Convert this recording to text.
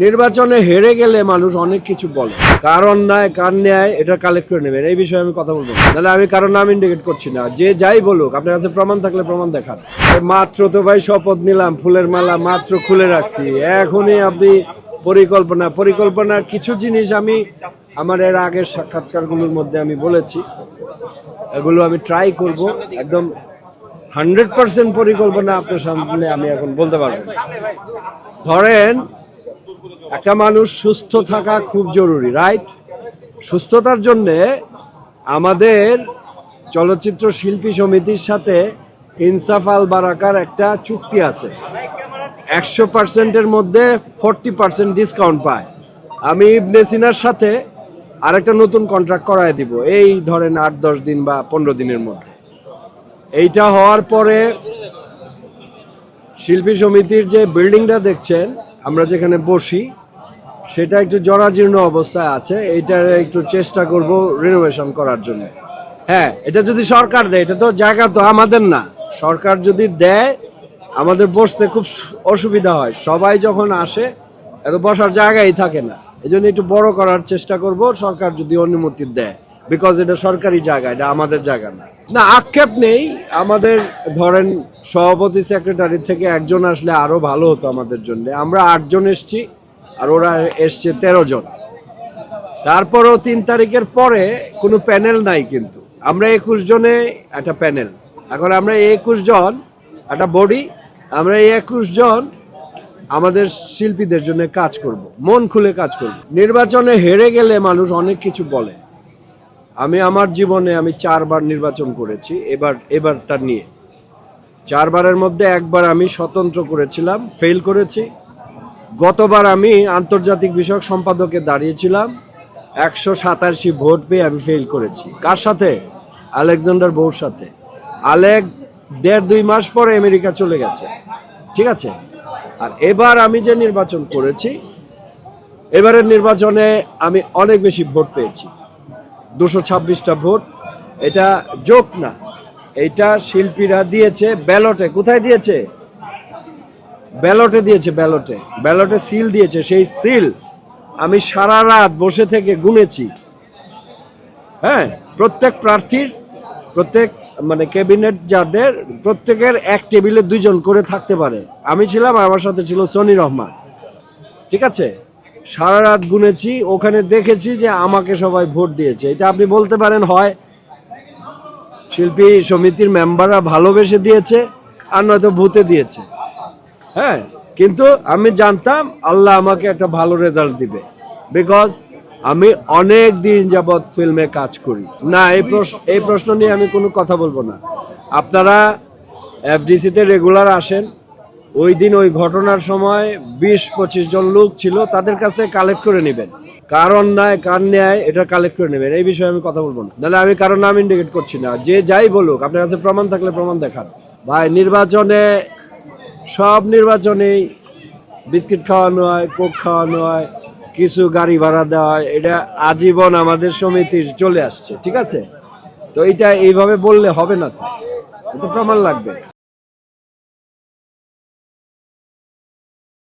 নির্বাচনে হেরে গেলে মানুষ অনেক কিছু বলে, কার অন্যায় কার ন্যায় এটা কালেক্ট করে নেবেন। এই বিষয়ে আমি কথা বলবো না, তাহলে আমি কারোর নাম ইন্ডিকেট করছি না। যে যাই বলুক, আপনার কাছে প্রমাণ থাকলে প্রমাণ দেখান। মাত্র তো ভাই শপথ নিলাম, ফুলের মালা মাত্র খুলে রাখছি, এখনই আপনি পরিকল্পনা কিছু জিনিস আমি আমার এর আগের সাক্ষাৎকারগুলোর মধ্যে আমি বলেছি, এগুলো আমি ট্রাই করব। একদম 100% পরিকল্পনা আপনার সামনে আমি এখন বলতে পারবো। ধরেন একটা মানুষ সুস্থ থাকা খুব জরুরি, রাইট? সুস্থতার জন্য আমাদের চলচ্চিত্র শিল্পী সমিতির সাথে ইনসাফ আল বারাকার একটা চুক্তি আছে। 100%-এর মধ্যে 40% ডিসকাউন্ট পায়। আমি ইবনে সিনার সাথে আরেকটা নতুন কন্ট্রাক্ট করায় দিব, এই ধরেন 8-10 দিন বা 15 দিনের মধ্যে। এইটা হওয়ার পরে শিল্পী সমিতির যে বিল্ডিংটা দেখছেন আমরা যেখানে বসি, সেটা একটু জরাজীর্ণ অবস্থায় আছে। এইটার একটু চেষ্টা করব রিনোভেশন করার জন্য। হ্যাঁ, এটা যদি সরকার দেয়, এটা তো জায়গা তো আমাদের না, সরকার যদি দেয় আমাদের বসতে খুব অসুবিধা হয়। সবাই যখন আসে এত বসার জায়গাই থাকে না, এই জন্য একটু বড় করার চেষ্টা করব, সরকার যদি অনুমতি দেয়, বিকজ এটা সরকারি জায়গা, এটা আমাদের জায়গা না। না, আক্ষেপ নেই। আমাদের ধরেন সভাপতি সেক্রেটারি থেকে একজন আসলে আরো ভালো হতো আমাদের জন্য। আমরা 8 জন এসছি, আর ওরা এসছে 13 জন। তারপরও 3 তারিখের পরে কোনো প্যানেল নাই, কিন্তু আমরা 21 জনে একটা প্যানেল। এখন আমরা 21 জন একটা বডি, আমরা 21 জন আমাদের শিল্পীদের জন্য কাজ করব, মন খুলে কাজ করব। নির্বাচনে হেরে গেলে মানুষ অনেক কিছু বলে। আমি আমার জীবনে 4 বার নির্বাচন করেছি, এবারটা নিয়ে 4 বারের মধ্যে একবার আমি স্বতন্ত্র করেছিলাম, ফেল করেছি। গতবার আমি আন্তর্জাতিক বিষয়ক সম্পাদকে দাঁড়িয়েছিলাম, 187 ভোট পেয়ে আমি ফেল করেছি। কার সাথে? আলেকজান্ডার বউর সাথে। আলেক 1.5-2 মাস পরে আমেরিকা চলে গেছে, ঠিক আছে। আর এবার আমি যে নির্বাচন করেছি, এবারের নির্বাচনে আমি অনেক বেশি ভোট পেয়েছি, 226টা ভোট। এটা জোক না, এটা শিল্পীরা দিয়েছে ব্যালটে। কোথায় দিয়েছে? ব্যালটে দিয়েছে, ব্যালটে সিল দিয়েছে। সেই সিল আমি সারা রাত বসে থেকে গুনেছি। হ্যাঁ, প্রত্যেক প্রার্থীর, প্রত্যেক ক্যাবিনেট যাদের, প্রত্যেকের এক টেবিলে 2 জন করে থাকতে পারে। আমি ছিলাম, আমার সাথে ছিল সনি রহমান, ঠিক আছে। সারা রাত গুনেছি, ওখানে দেখেছি যে আমাকে সবাই ভোট দিয়েছে। এটা আপনি বলতে পারেন হয় শিল্পী সমিতির মেম্বাররা ভালোবেসে দিয়েছে, আর নয়তো ভূতে দিয়েছে। হ্যাঁ, কিন্তু আমি জানতাম আল্লাহ আমাকে একটা ভালো রেজাল্ট দিবে, বিকজ আমি অনেক দিন যাবৎ ফিল্মে কাজ করি। না, এই প্রশ্ন নিয়ে আমি কোনো কথা বলবো না। আপনারা এফডিসিতে রেগুলার আসেন, ওই দিন ওই ঘটনার সময় 20-25 জন লোক ছিল, তাদের কাছ থেকে কালেক্ট করে নেবেন, কার অন্যায় কার ন্যায় এটা কালেক্ট করে নেবেন। এই বিষয়ে আমি কথা বলবো না, তাহলে আমি কারোর নাম ইন্ডিকেট করছি না। যে যাই বলুক, আপনার কাছে প্রমাণ থাকলে প্রমাণ দেখান। ভাই, নির্বাচনে সব নির্বাচনেই বিস্কিট খাওয়ানো হয়, কোক খাওয়ানো হয়, কিছু গাড়ি ভাড়া দেওয়া হয়। এটা আজীবন আমাদের সমিতির চলে আসছে, ঠিক আছে। তো এইটা এইভাবে বললে হবে না, তো এটা প্রমাণ লাগবে।